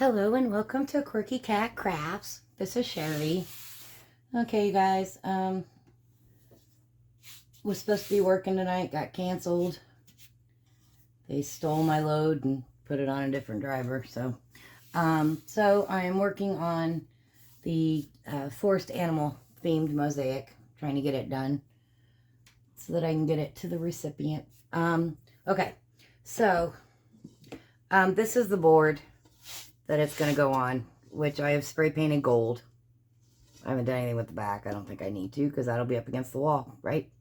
Hello and welcome to Quirky Cat Crafts. This is Sherry. Okay, you guys, was supposed to be working tonight, got canceled. They stole my load and put it on a different driver. So I am working on the forest animal themed mosaic, trying to get it done so that I can get it to the recipient. Okay, so this is the board that it's going to go on, which I have spray painted gold. I haven't done anything with the back. I don't think I need to because that'll be up against the wall, right?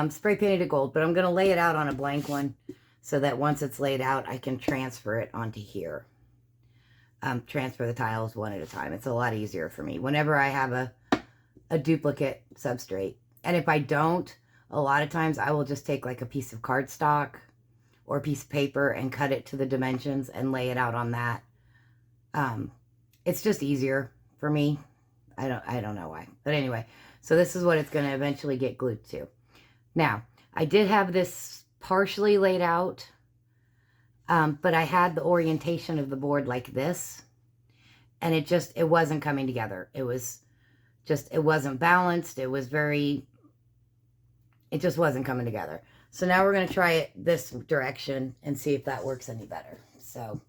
Spray painted it gold, but I'm going to lay it out on a blank one so that once it's laid out, I can transfer it onto here. Transfer the tiles one at a time. It's a lot easier for me whenever I have a duplicate substrate. And if I don't, a lot of times I will just take like a piece of cardstock or a piece of paper and cut it to the dimensions and lay it out on that. It's just easier for me. I don't know why, but anyway, so this is what it's going to eventually get glued to. Now, I did have this partially laid out, but I had the orientation of the board like this, and it wasn't coming together. It wasn't balanced. It just wasn't coming together. So now we're going to try it this direction and see if that works any better. So,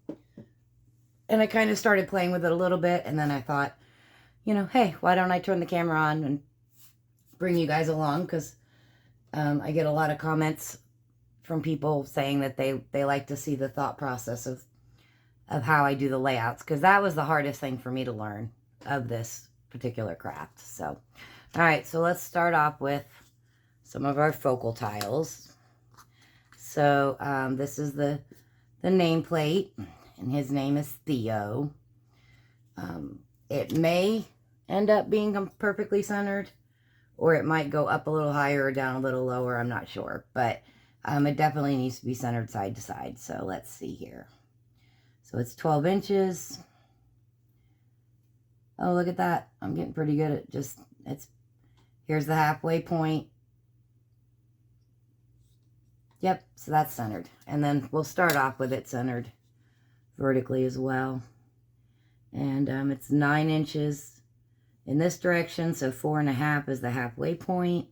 and I kind of started playing with it a little bit, and then I thought, you know, hey, why don't I turn the camera on and bring you guys along? Because I get a lot of comments from people saying that they like to see the thought process of how I do the layouts, because that was the hardest thing for me to learn of this particular craft. So, all right, so let's start off with some of our focal tiles. So this is the nameplate, and his name is Theo. It may end up being perfectly centered, or it might go up a little higher or down a little lower. I'm not sure, but it definitely needs to be centered side to side. So let's see here. So it's 12 inches. Oh, look at that. I'm getting pretty good at here's the halfway point. Yep, so that's centered. And then we'll start off with it centered vertically as well. And it's 9 inches in this direction, so 4.5 is the halfway point.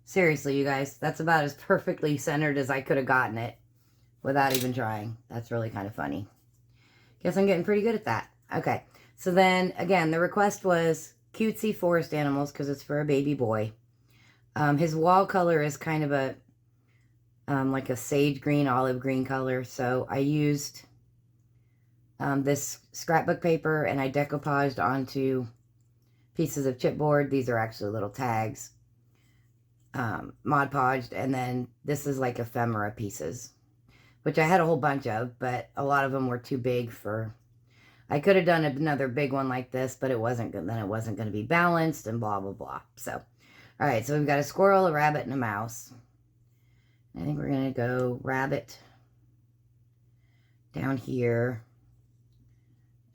Seriously, you guys, that's about as perfectly centered as I could have gotten it without even trying. That's really kind of funny. Guess I'm getting pretty good at that. Okay, so then, again, the request was cutesy forest animals because it's for a baby boy. His wall color is kind of a like a sage green, olive green color. So I used this scrapbook paper and I decoupaged onto pieces of chipboard. These are actually little tags. Mod Podged, and then this is like ephemera pieces, which I had a whole bunch of, but a lot of them were too big for... I could have done another big one like this, but it wasn't good. Then it wasn't going to be balanced and blah, blah, blah. So, all right, so we've got a squirrel, a rabbit, and a mouse. I think we're going to go rabbit down here,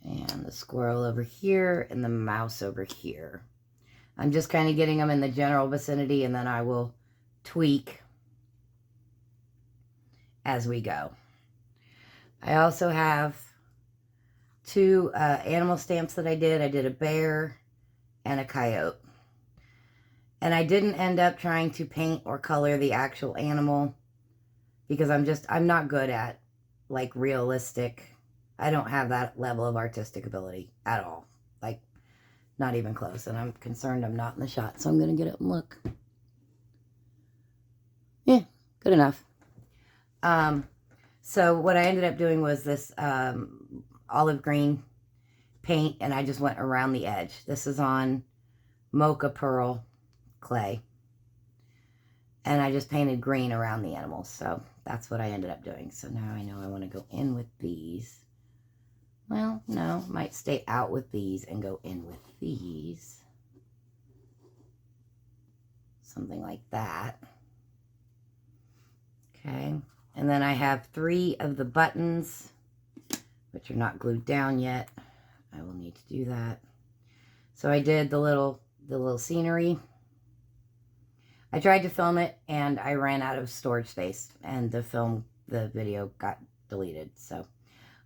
and the squirrel over here, and the mouse over here. I'm just kind of getting them in the general vicinity, and then I will tweak as we go. I also have 2 animal stamps that I did. I did a bear and a coyote. And I didn't end up trying to paint or color the actual animal because I'm not good at like realistic. I don't have that level of artistic ability at all. Like, not even close. And I'm concerned I'm not in the shot. So I'm going to get up and look. Yeah, good enough. So what I ended up doing was this olive green paint, and I just went around the edge. This is on Mocha Pearl clay. And I just painted green around the animals. So that's what I ended up doing. So now I know I want to go in with these. Well, no, might stay out with these and go in with these. Something like that. Okay. And then I have 3 of the buttons, which are not glued down yet. I will need to do that. So I did the little scenery. I tried to film it and I ran out of storage space, and the video got deleted. So,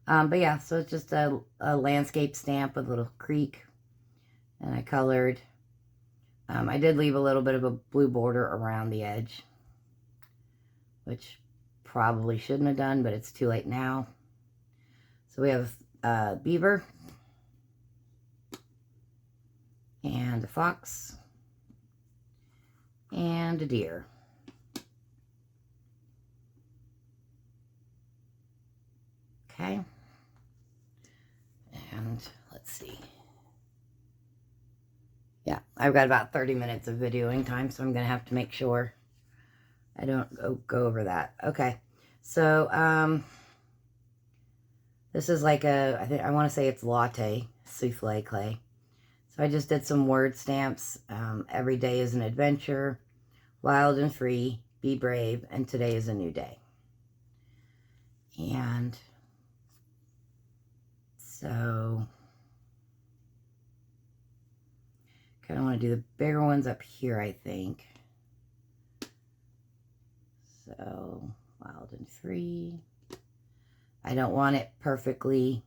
but yeah, so it's just a landscape stamp with a little creek, and I colored. I did leave a little bit of a blue border around the edge, which probably shouldn't have done, but it's too late now. So we have a beaver and a fox and a deer. Okay. And let's see. Yeah, I've got about 30 minutes of videoing time, so I'm going to have to make sure I don't go over that. Okay. So, this is like I want to say it's latte souffle clay. So I just did some word stamps. Every day is an adventure, wild and free, be brave, and today is a new day. And so kind of want to do the bigger ones up here, I think. So, wild and free. I don't want it perfectly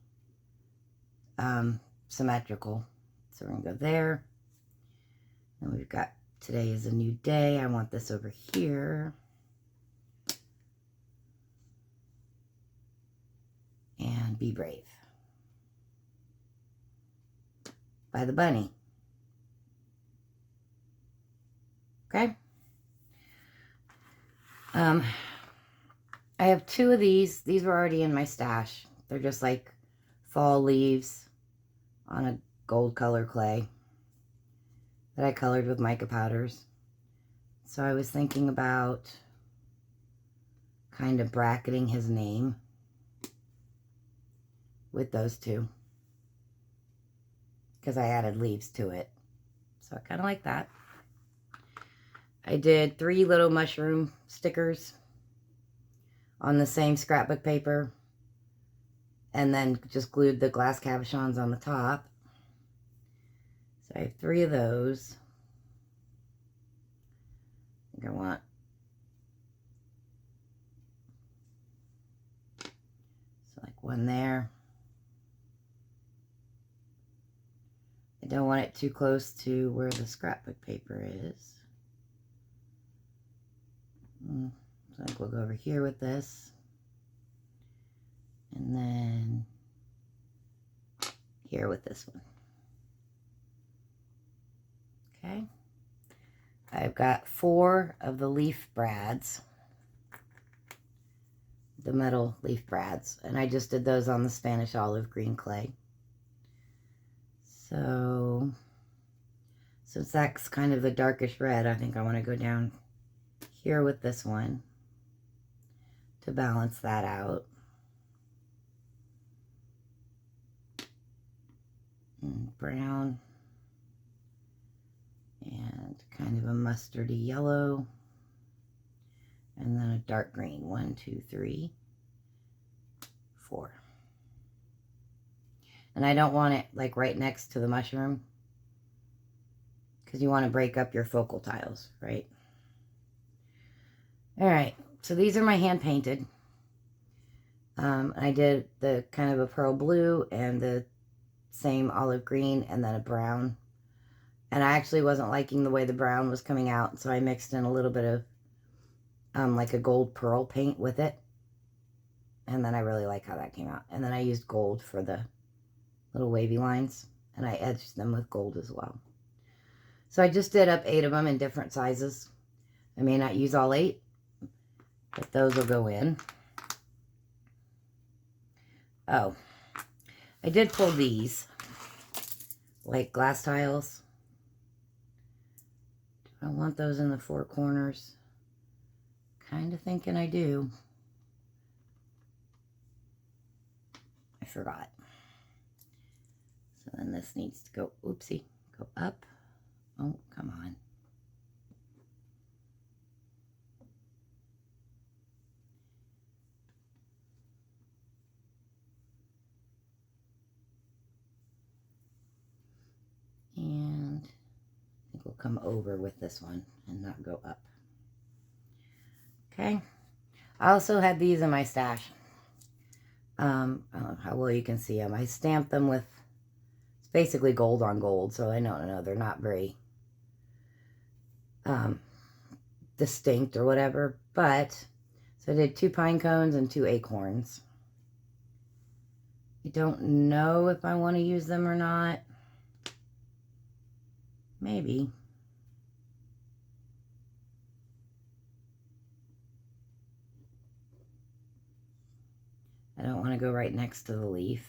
symmetrical. So we're going to go there. And we've got today is a new day. I want this over here. And be brave. By the bunny. Okay. I have 2 of these. These were already in my stash. They're just like fall leaves on a gold color clay that I colored with mica powders. So I was thinking about kind of bracketing his name with those 2 because I added leaves to it. So I kind of like that. I did 3 little mushroom stickers on the same scrapbook paper, and then just glued the glass cabochons on the top. So I have 3 of those. I think I want so like one there. I don't want it too close to where the scrapbook paper is. So I think we'll go over here with this. And then here with this one. Okay. I've got 4 of the leaf brads. The metal leaf brads. And I just did those on the Spanish olive green clay. So, since that's kind of the darkish red, I think I want to go down here with this one to balance that out. And brown. And kind of a mustardy yellow. And then a dark green. 1, 2, 3, 4. And I don't want it like right next to the mushroom, because you want to break up your focal tiles, right? All right, so these are my hand painted. I did the kind of a pearl blue and the same olive green and then a brown. And I actually wasn't liking the way the brown was coming out, so I mixed in a little bit of like a gold pearl paint with it. And then I really like how that came out. And then I used gold for the little wavy lines, and I edged them with gold as well. So I just did up 8 of them in different sizes. I may not use all 8, but those will go in. Oh, I did pull these, like glass tiles. Do I want those in the 4 corners? Kind of thinking I do. I forgot. So then this needs to go, oopsie, go up. Oh, come on. And I think we'll come over with this one and not go up. Okay. I also had these in my stash. I don't know how well you can see them. I stamped them with, it's basically gold on gold, so I know they're not very distinct or whatever, but so I did 2 pine cones and 2 acorns. I don't know if I want to use them or not. Maybe. I don't want to go right next to the leaf.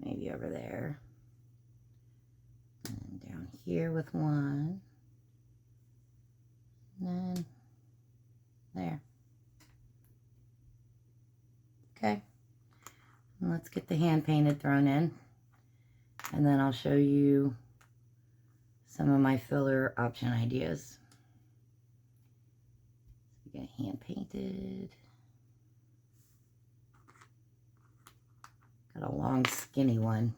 Maybe over there. And down here with one. And then there. Okay. And let's get the hand painted thrown in. And then I'll show you some of my filler option ideas. We got hand painted. Got a long skinny one.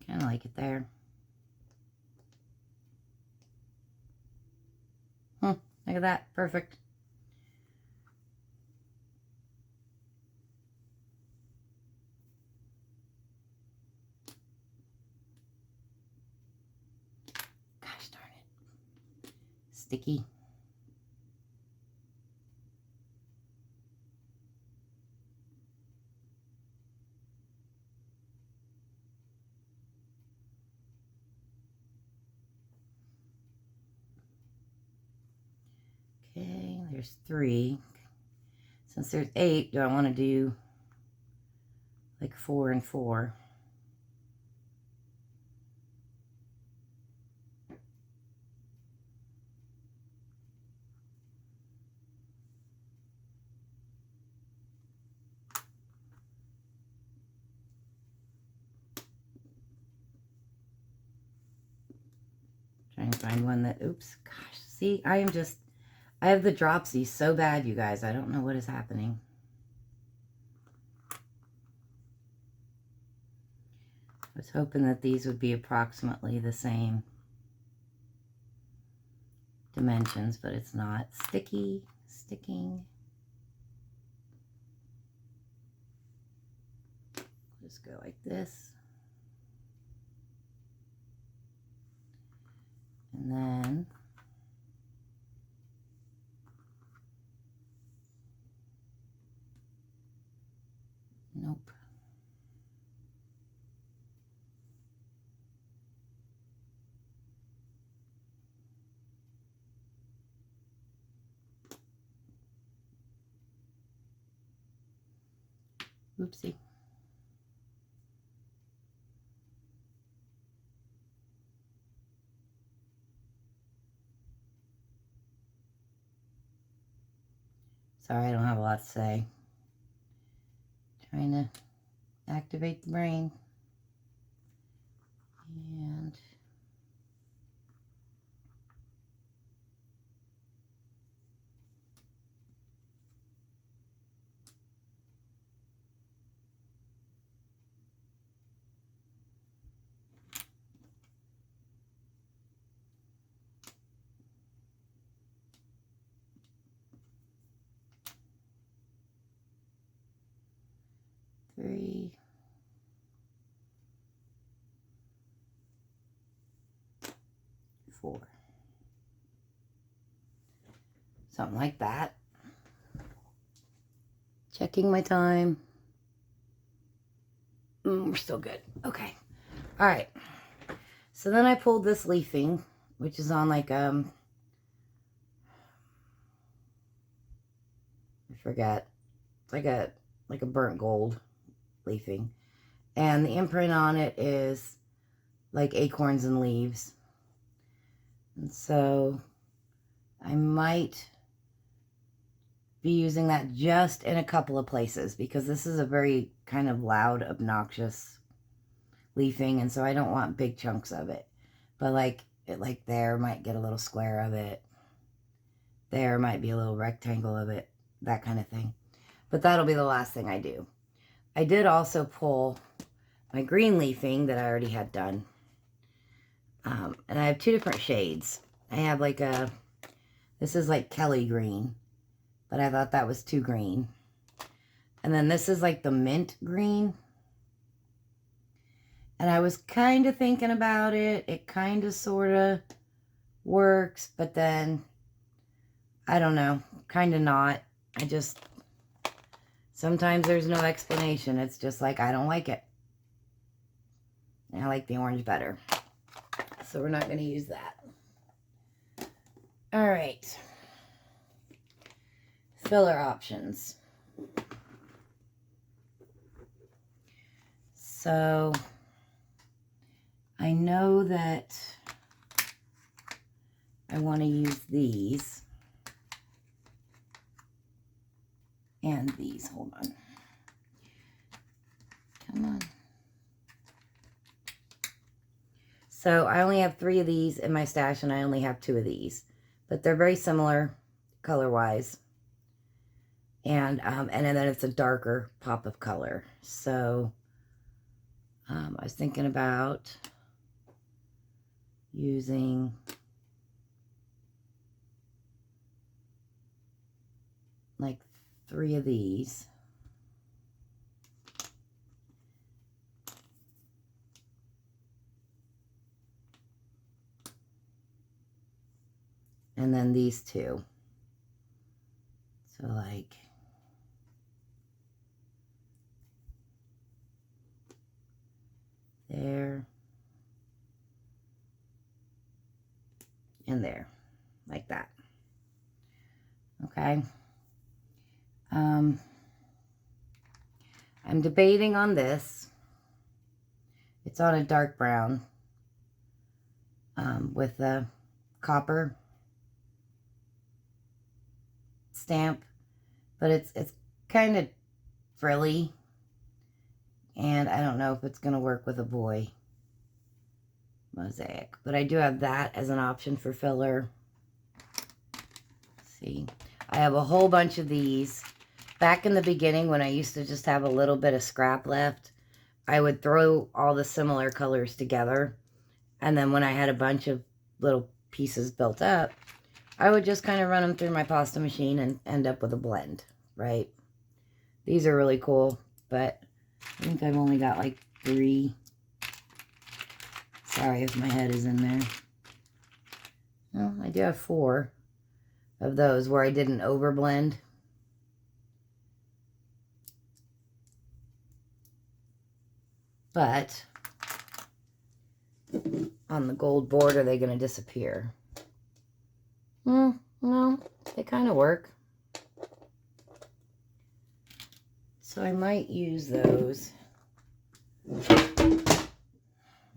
Kind of like it there. Look at that. Perfect. Gosh darn it. Sticky. Okay, there's 3. Since there's 8, do I want to do like 4 and 4? Trying to find one that, oops, gosh, see, I have the dropsy so bad, you guys. I don't know what is happening. I was hoping that these would be approximately the same dimensions, but it's not. Sticking. Just go like this. And then nope. Oopsie. Sorry, I don't have a lot to say. Trying to activate the brain. And three, 4. Something like that. Checking my time. We're still good. Okay. All right. So then I pulled this leafing, which is on like, I forget. It's like a burnt gold leafing. And the imprint on it is like acorns and leaves. And so I might be using that just in a couple of places because this is a very kind of loud, obnoxious leafing, and so I don't want big chunks of it. But like it like there might get a little square of it. There might be a little rectangle of it, that kind of thing. But that'll be the last thing I do. I did also pull my green leafing that I already had done. And I have two different shades. I have like this is like Kelly green, but I thought that was too green. And then this is like the mint green. And I was kind of thinking about it. It kind of sort of works, but then I don't know, kind of not. Sometimes there's no explanation. It's just like, I don't like it. I like the orange better. So we're not going to use that. All right. Filler options. So I know that I want to use these and these. Hold on. Come on. So I only have 3 of these in my stash, and I only have 2 of these, but they're very similar color-wise. And then it's a darker pop of color. So I was thinking about using like 3 of these. And then these 2. So like there and there, like that. Okay. I'm debating on this. It's on a dark brown with a copper stamp, but it's kind of frilly, and I don't know if it's going to work with a boy mosaic, but I do have that as an option for filler. Let's see, I have a whole bunch of these. Back in the beginning, when I used to just have a little bit of scrap left, I would throw all the similar colors together, and then when I had a bunch of little pieces built up, I would just kind of run them through my pasta machine and end up with a blend, right? These are really cool, but I think I've only got like 3. Sorry if my head is in there. No, I do have 4 of those where I didn't overblend. But on the gold board, are they going to disappear? No, they kind of work. So I might use those.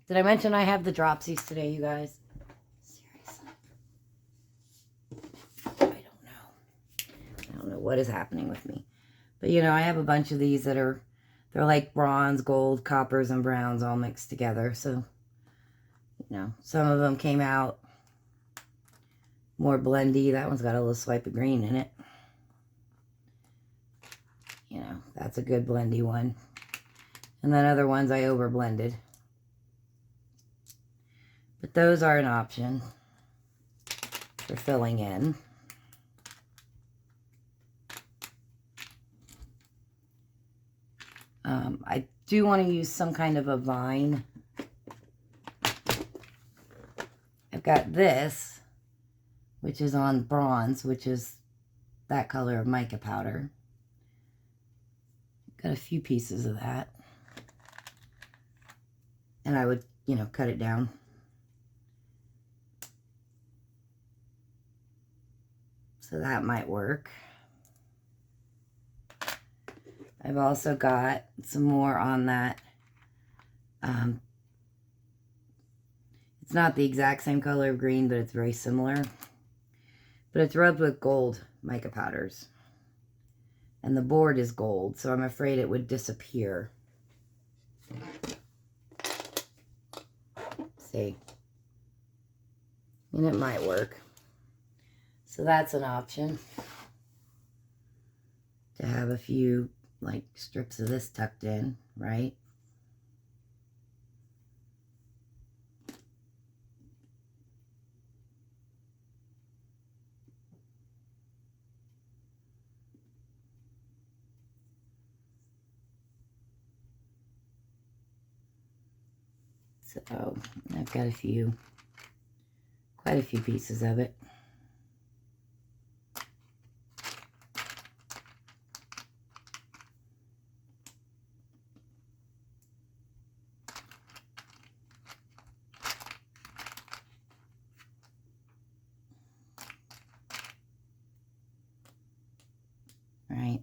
Did I mention I have the dropsies today, you guys? Seriously. I don't know what is happening with me. But, you know, I have a bunch of these that are, they're like bronze, gold, coppers, and browns all mixed together. So, you know, some of them came out more blendy. That one's got a little swipe of green in it. You know, that's a good blendy one. And then other ones I over blended. But those are an option for filling in. I do want to use some kind of a vine. I've got this, which is on bronze, which is that color of mica powder. Got a few pieces of that. And I would, you know, cut it down. So that might work. I've also got some more on that. It's not the exact same color of green, but it's very similar. But it's rubbed with gold mica powders. And the board is gold, so I'm afraid it would disappear. See? And it might work. So that's an option. To have a few, like, strips of this tucked in, right? So I've got quite a few pieces of it. Right.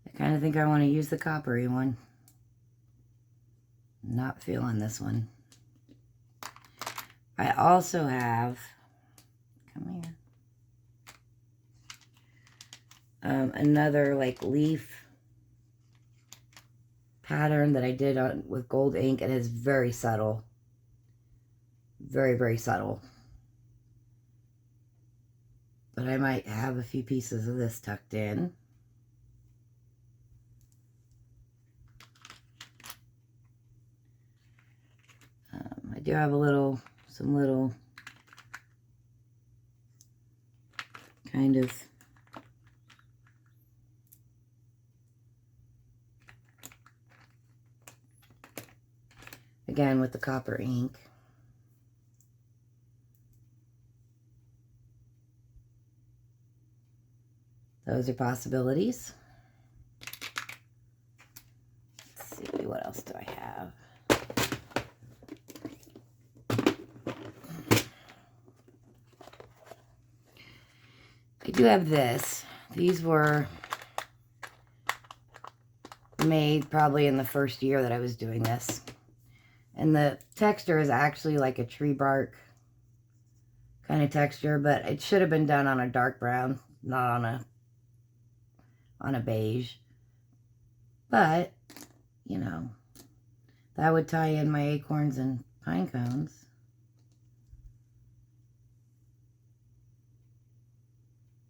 I kind of think I want to use the coppery one. Not feeling this one. I also have, come here, another like leaf pattern that I did with gold ink, and it's very subtle. Very, very subtle. But I might have a few pieces of this tucked in. I do have some little kind of again with the copper ink. Those are possibilities. Let's see, what else do I have? I do have this. These were made probably in the first year that I was doing this. And the texture is actually like a tree bark kind of texture, but it should have been done on a dark brown, not on a beige. But, you know, that would tie in my acorns and pine cones.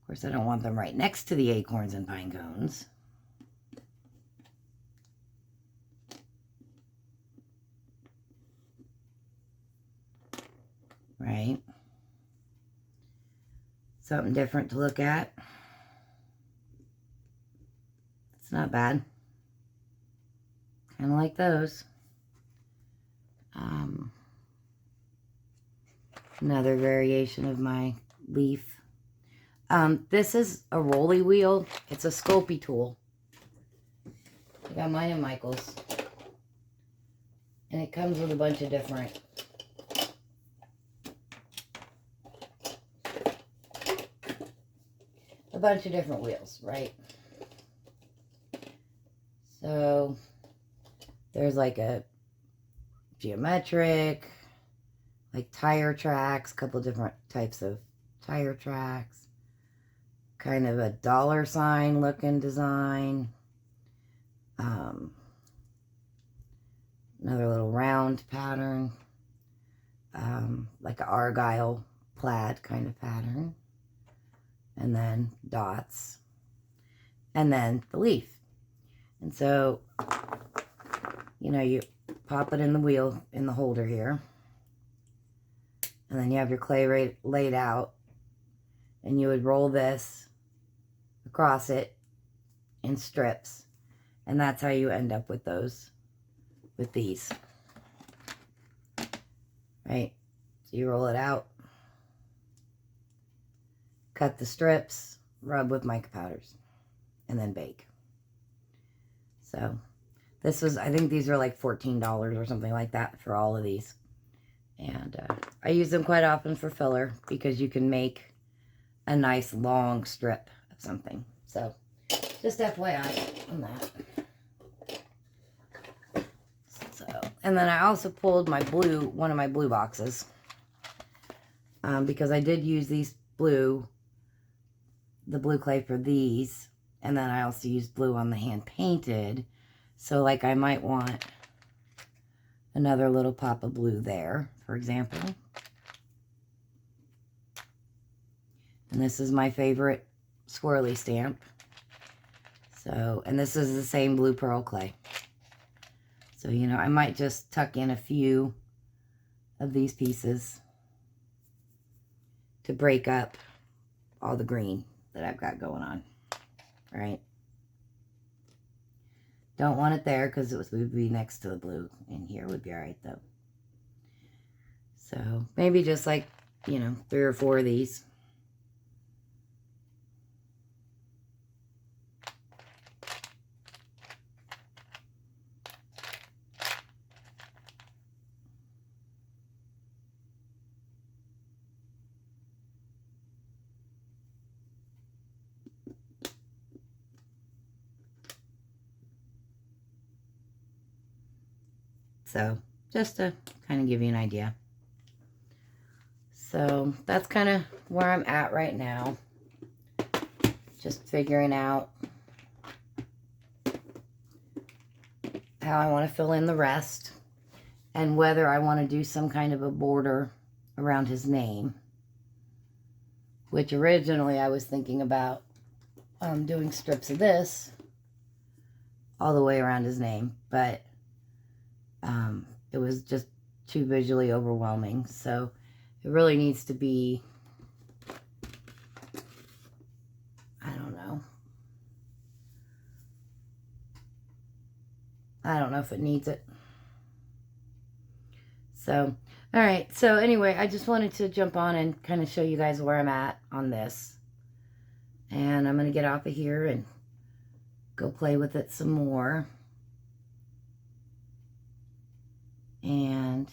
Of course, I don't want them right next to the acorns and pine cones. Right? Something different to look at. It's not bad. Kind of like those. Another variation of my leaf. This is a rolly wheel. It's a Sculpey tool. I got mine at Michael's. And it comes with a bunch of different wheels, right? So there's like a geometric, like tire tracks, a couple different types of tire tracks, kind of a dollar sign looking design, another little round pattern, like an argyle plaid kind of pattern, and then dots, and then the leaf. And so, you know, you pop it in the wheel, in the holder here, and then you have your clay laid out, and you would roll this across it in strips, and that's how you end up with these, right? So you roll it out, cut the strips, rub with mica powders, and then bake. So this was, I think these are like $14 or something like that for all of these. And I use them quite often for filler because you can make a nice long strip of something. So just FYI on that. So, and then I also pulled my one of my blue boxes because I did use the blue clay for these. And then I also used blue on the hand painted. So like I might want another little pop of blue there, for example. And this is my favorite swirly stamp. So, and this is the same blue pearl clay. So, you know, I might just tuck in a few of these pieces to break up all the green that I've got going on, right? Don't want it there because it would be next to the blue, and here would be all right though. So maybe just like, you know, 3 or 4 of these. So just to kind of give you an idea. So that's kind of where I'm at right now. Just figuring out how I want to fill in the rest and whether I want to do some kind of a border around his name, which originally I was thinking about doing strips of this all the way around his name, but it was just too visually overwhelming. So it really needs to be, I don't know. I don't know if it needs it. So, all right. So anyway, I just wanted to jump on and kind of show you guys where I'm at on this. And I'm going to get off of here and go play with it some more. And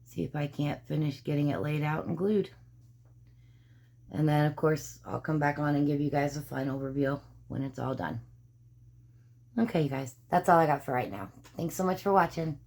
see if I can't finish getting it laid out and glued. And then, of course, I'll come back on and give you guys a final reveal when it's all done. Okay, you guys, that's all I got for right now. Thanks so much for watching.